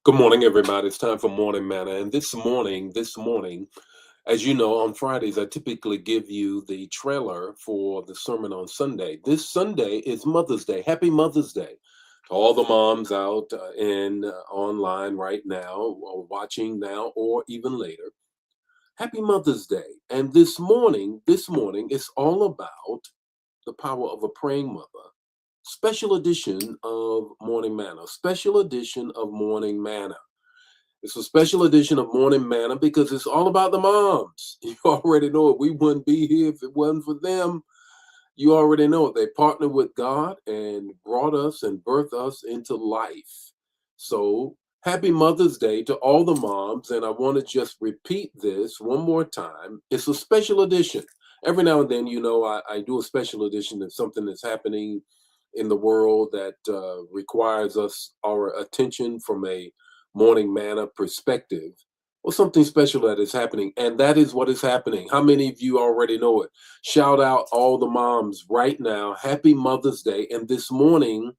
Good morning, everybody. It's time for Morning Manna. And this morning, as you know, on Fridays, I typically give you the trailer for the sermon on Sunday. This Sunday is Mother's Day. Happy Mother's Day to all the moms out in online right now, or watching now, or even later. Happy Mother's Day. And this morning, it's all about the power of a praying mother. Special edition of Morning Manna. Special edition of Morning Manna. It's a special edition of Morning Manna because it's all about the moms. You already know it. We wouldn't be here if it wasn't for them. You already know it. They partnered with God and brought us and birthed us into life. So happy Mother's Day to all the moms. And I want to just repeat this one more time. It's a special edition. Every now and then, I do a special edition of something that's happening in the world that requires our attention from a morning manna perspective, or something special that is happening. And that is what is happening. How many of you already know it? Shout out all the moms right now. Happy Mother's Day. And this morning,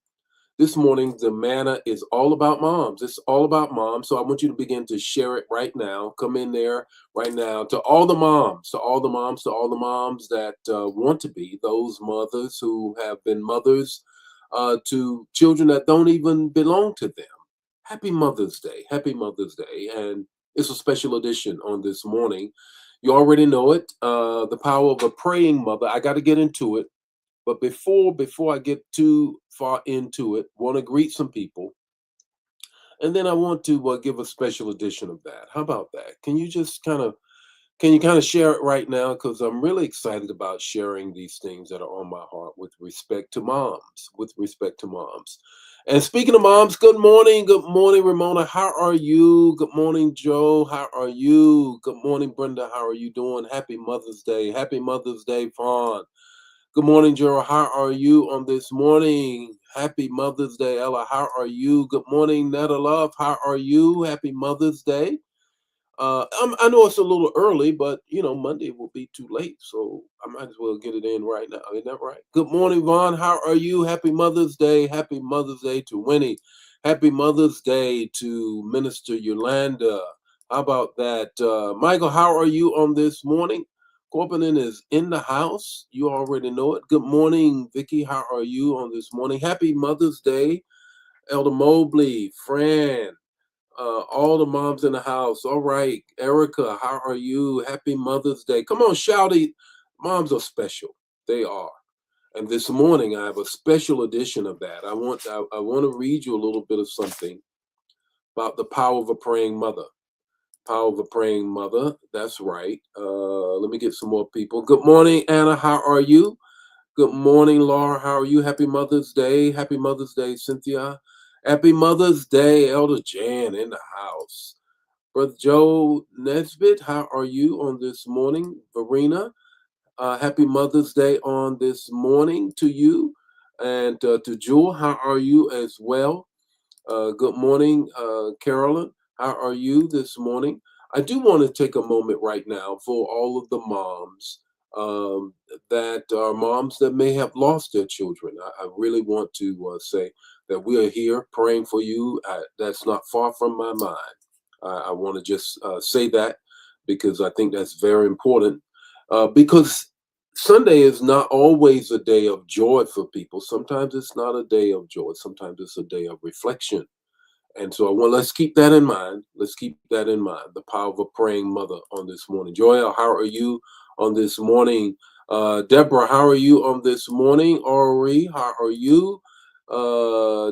the manna is all about moms. It's all about moms. So I want you to begin to share it right now. Come in there right now to all the moms, to all the moms, to all the moms that want to be those mothers who have been mothers to children that don't even belong to them. Happy Mother's Day. Happy Mother's Day. And it's a special edition on this morning. You already know it. The power of a praying mother. I got to get into it. But before I get too far into it, want to greet some people, and then I want to give a special edition of that. How about that? Can you kind of share it right now? Because I'm really excited about sharing these things that are on my heart with respect to moms. With respect to moms. And speaking of moms, good morning. Good morning, Ramona. How are you? Good morning, Joe. How are you? Good morning, Brenda. How are you doing? Happy Mother's Day. Happy Mother's Day, Fawn. Good morning, Gerald. How are you on this morning? Happy Mother's Day, Ella. How are you? Good morning, Netta Love. How are you? Happy Mother's Day. I know it's a little early, but Monday will be too late, so I might as well get it in right now. Isn't that right? Good morning, Vaughn. How are you? Happy Mother's Day. Happy Mother's Day to Winnie. Happy Mother's Day to Minister Yolanda. How about that? Michael, how are you on this morning? Corponin is in the house. You already know it. Good morning, Vicky. How are you on this morning? Happy Mother's Day, Elder Mobley, Fran, all the moms in the house. All right, Erica, how are you? Happy Mother's Day. Come on, shout it. Moms are special. They are. And this morning I have a special edition of that. I want to read you a little bit of something about the power of a praying mother. Power of a praying mother. That's right. Let me get some more people. Good morning, Anna. How are you? Good morning, Laura. How are you? Happy Mother's Day. Happy Mother's Day, Cynthia. Happy Mother's Day, Elder Jan in the house. Brother Joe Nesbitt, how are you on this morning? Verena, happy Mother's Day on this morning to you. And to Jewel, how are you as well? Good morning, Carolyn. How are you this morning? I do want to take a moment right now for all of the moms um, that are moms that may have lost their children. I really want to say that we are here praying for you. That's not far from my mind. I want to just say that because I think that's very important. Because Sunday is not always a day of joy for people. Sometimes it's not a day of joy. Sometimes it's a day of reflection. And so let's keep that in mind. Let's keep that in mind. The power of a praying mother on this morning. Joel, how are you on this morning? Deborah, how are you on this morning? Ori, how are you?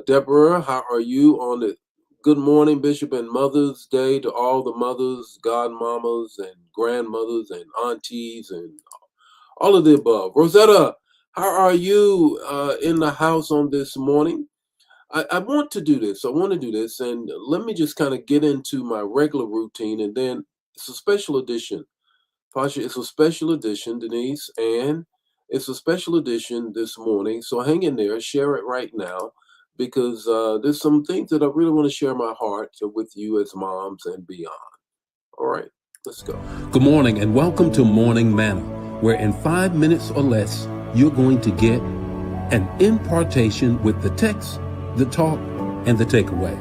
Deborah, how are you on it? Good morning, Bishop, and Mother's Day to all the mothers, godmamas, and grandmothers, and aunties, and all of the above. Rosetta, how are you in the house on this morning? I want to do this. I want to do this. And let me just kind of get into my regular routine. And then it's a special edition. Pasha, it's a special edition, Denise. And it's a special edition this morning. So hang in there. Share it right now. Because there's some things that I really want to share my heart with you as moms and beyond. All right, let's go. Good morning and welcome to Morning Manna, where in 5 minutes or less, you're going to get an impartation with the text, the talk, and the takeaway.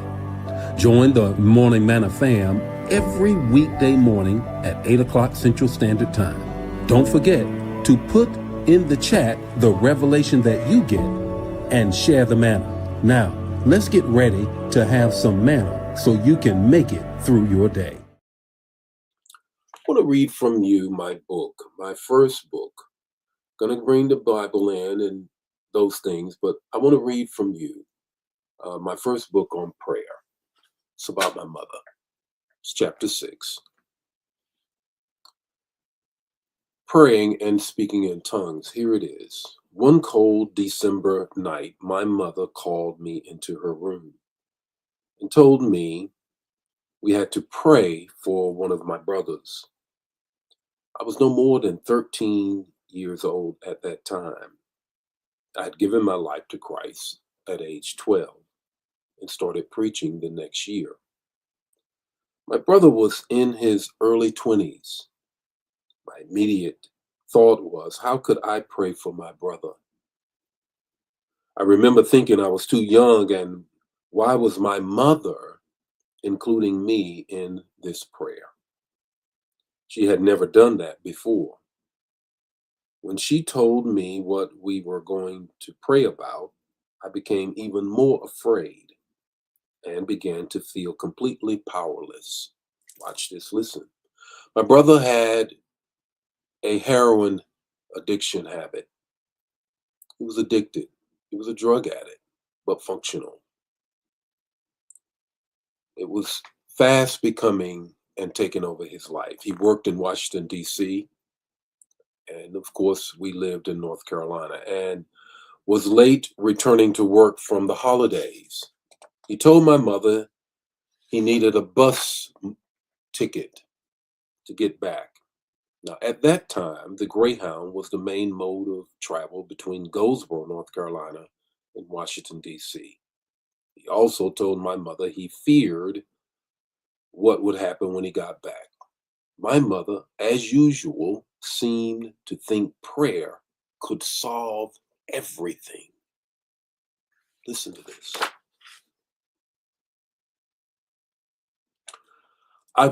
Join the Morning Manna fam every weekday morning at 8 o'clock Central Standard Time. Don't forget to put in the chat the revelation that you get and share the manna. Now, let's get ready to have some manna so you can make it through your day. I want to read from you my book, my first book. Going to bring the Bible in and those things, but I want to read from you my first book on prayer. It's about my mother. It's chapter 6. Praying and speaking in tongues. Here it is. One cold December night, my mother called me into her room and told me we had to pray for one of my brothers. I was no more than 13 years old at that time. I had given my life to Christ at age 12 and started preaching the next year. My brother was in his early 20s. My immediate thought was, how could I pray for my brother? I remember thinking I was too young, and why was my mother including me in this prayer? She had never done that before. When she told me what we were going to pray about, I became even more afraid and began to feel completely powerless. Watch this, listen. My brother had a heroin addiction habit. He was addicted. He was a drug addict, but functional. It was fast becoming and taking over his life. He worked in Washington, D.C., and of course, we lived in North Carolina, and was late returning to work from the holidays. He told my mother he needed a bus ticket to get back. Now, at that time, the Greyhound was the main mode of travel between Goldsboro, North Carolina, and Washington, D.C. He also told my mother he feared what would happen when he got back. My mother, as usual, seemed to think prayer could solve everything. Listen to this. I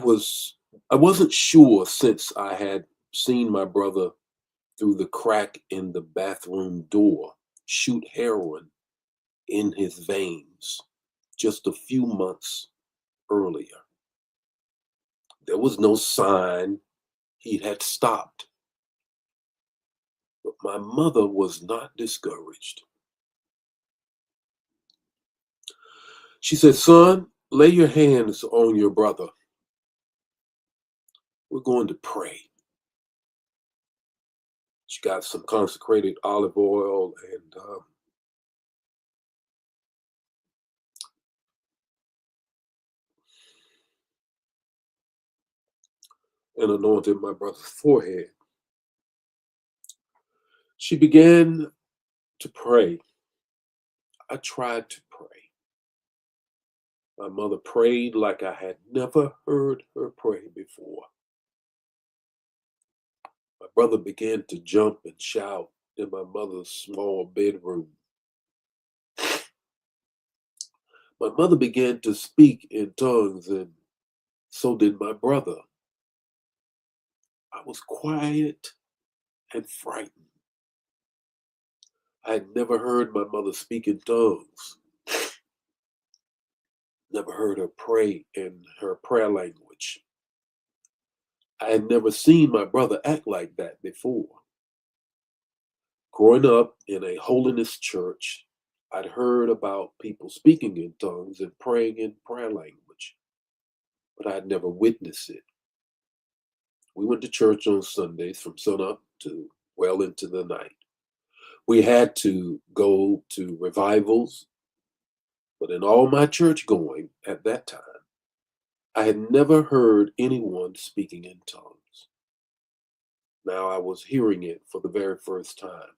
wasn't sure, since I had seen my brother through the crack in the bathroom door shoot heroin in his veins just a few months earlier. There was no sign he had stopped. But my mother was not discouraged. She said, "Son, lay your hands on your brother. We're going to pray." She got some consecrated olive oil and anointed my brother's forehead. She began to pray. I tried to pray. My mother prayed like I had never heard her pray before. My brother began to jump and shout in my mother's small bedroom. My mother began to speak in tongues, and so did my brother. I was quiet and frightened. I had never heard my mother speak in tongues, never heard her pray in her prayer language. I had never seen my brother act like that before. Growing up in a holiness church, I'd heard about people speaking in tongues and praying in prayer language, but I had never witnessed it. We went to church on Sundays from sunup to well into the night. We had to go to revivals, but in all my church going at that time, I had never heard anyone speaking in tongues. Now I was hearing it for the very first time.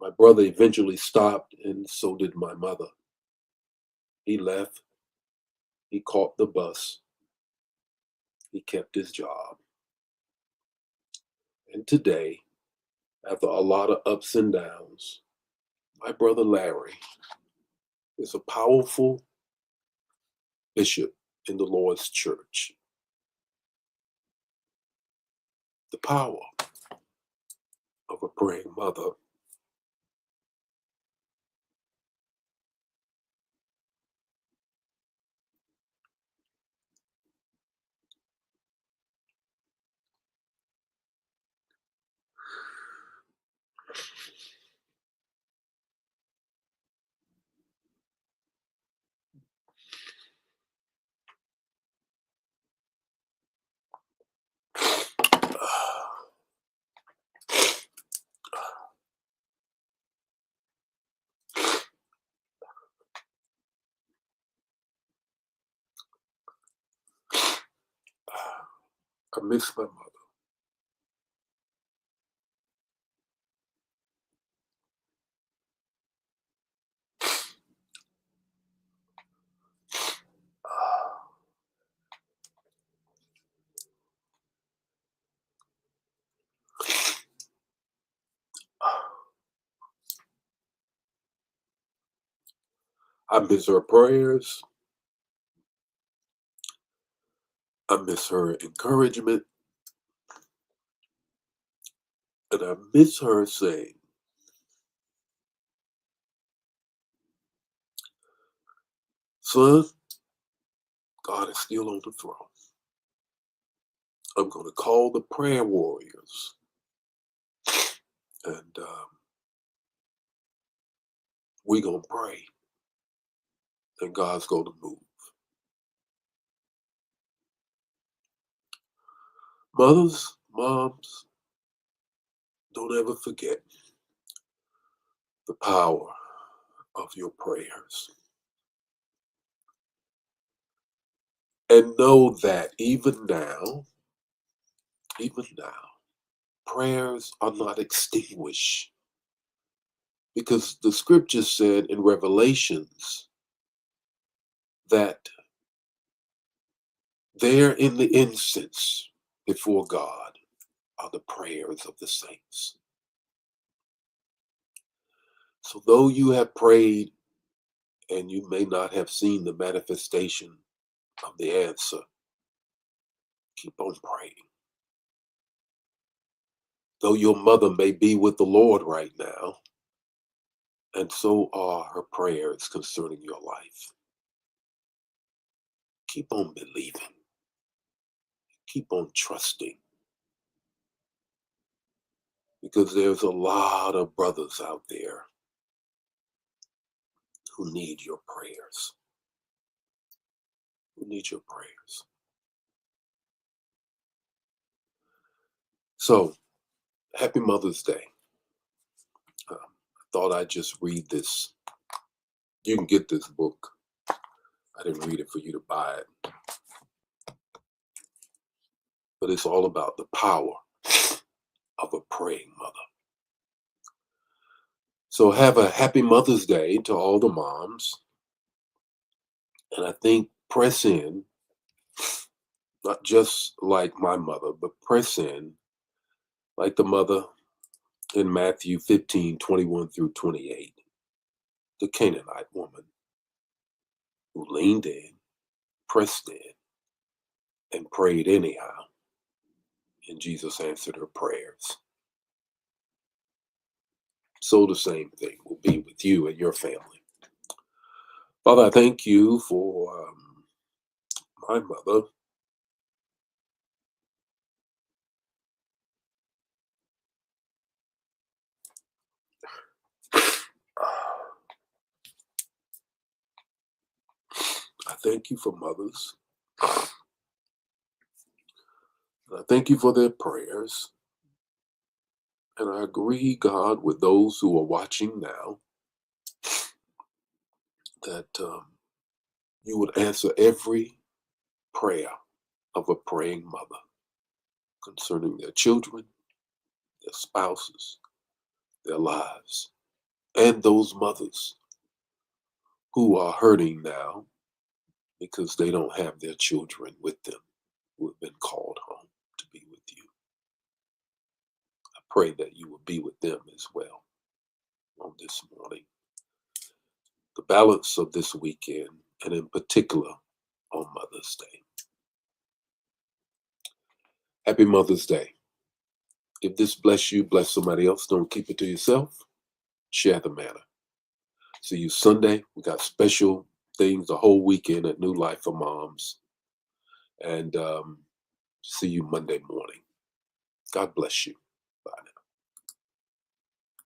My brother eventually stopped, and so did my mother. He left. He caught the bus. He kept his job. And today, after a lot of ups and downs, my brother Larry is a powerful bishop in the Lord's church. The power of a praying mother. I miss my mother. I miss her prayers. I miss her encouragement. And I miss her saying, son, God is still on the throne. I'm going to call the prayer warriors. And we're going to pray. And God's going to move. Mothers, moms, don't ever forget the power of your prayers. And know that even now, prayers are not extinguished. Because the scripture said in Revelations that there in the incense before God are the prayers of the saints. So though you have prayed and you may not have seen the manifestation of the answer, keep on praying. Though your mother may be with the Lord right now, and so are her prayers concerning your life, keep on believing. Keep on trusting. Because there's a lot of brothers out there who need your prayers. Who need your prayers. So, happy Mother's Day. I thought I'd just read this. You can get this book. I didn't read it for you to buy it. But it's all about the power of a praying mother. So have a happy Mother's Day to all the moms. And I think press in, not just like my mother, but press in like the mother in Matthew 15:21 through 28, the Canaanite woman who leaned in, pressed in, and prayed anyhow. And Jesus answered her prayers. So the same thing will be with you and your family. Father, I thank you for my mother. I thank you for mothers. And I thank you for their prayers. And I agree, God, with those who are watching now that you would answer every prayer of a praying mother concerning their children, their spouses, their lives, and those mothers who are hurting now because they don't have their children with them who have been called home to be with you. I pray that you will be with them as well on this morning. The balance of this weekend, and in particular Mother's Day. Happy Mother's Day. If this bless you, bless somebody else. Don't keep it to yourself. Share the manna. See you Sunday. We got special things the whole weekend at New Life for Moms. And see you Monday morning. God bless you.